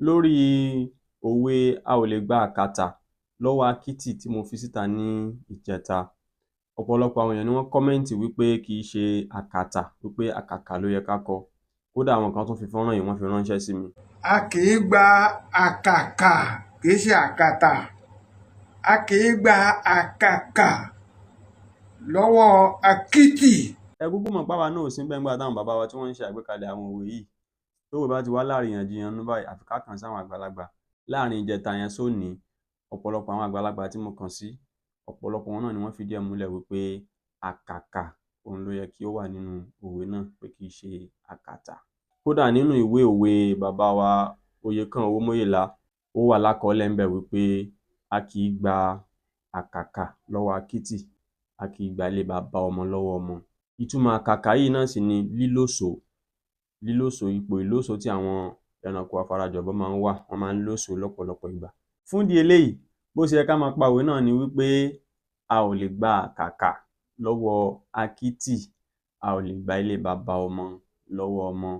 lórí òwe a ò lè gba àkàtà lọ́wọ́ akítì tí mo fi síta ní ìjẹta. Ọ̀pọ̀lọpọ̀ àwọn èèyàn ni wọ́n kọ́mẹ́ǹtì wípé kì í ṣe àkàtà, wípé àkàkà ló yẹ ká kọ. Kódà àwọn kan tún fi fọ́nrán yìí wọ́n fi ránṣẹ́ sí mi. A kì í gba àkàkà, kì í ṣe àkàtà. A kì í gba àkàkà lọ́wọ́ akítì. Ẹ kúkú mọ̀ páwa náà ò sí ńbẹ̀ ńgbà táwọn bàbá wa tí wọ́n ń ṣe àgbékalẹ̀ àwọn òwe yìí. Tówe bá ti wá láàríyànjiyàn nínú báyìí àfi ká kàn sáwọn àgbàlagbà. Láàrin ìjẹta yẹn sónìí, ọ̀pọ̀lọpọ̀ àwọn àgbàlagbà tí mo kàn sí, ọ̀pọ̀lọpọ̀ wọn náà ni wọ́n fìdí ẹ̀ múlẹ̀ wípé àkàkà òun ló yẹ kí ó wà nínú òwe náà, pé kì í ṣe àkàtà. Kódà nínú ìwé òwe bàbá wa Oyèkán Owómóyèlá, ó wà lákọọ́lẹ̀ ńbẹ̀ wípé a kì í gba àkàkà lọ́wọ́ akítì, a kì í gba ilé baba ọmọ lọ́wọ́ ọmọ. Ìtumọ̀ àkàkà yìí náà sì ni lílóso, ipò ìlóso tí àwọn ẹranko afarajọ̀bọ máa ń wà, wọ́n máa ń lóso lọ́pọ̀lọpọ̀ ìgbà. Fún ìdí eléyìí, bó ṣe yẹ ká máa pa òwe náà ni wípé a ò lè gba àkàkà lọ́wọ́ akítì, a ò lè gba ilé baba ọmọ lọ́wọ́ ọmọ.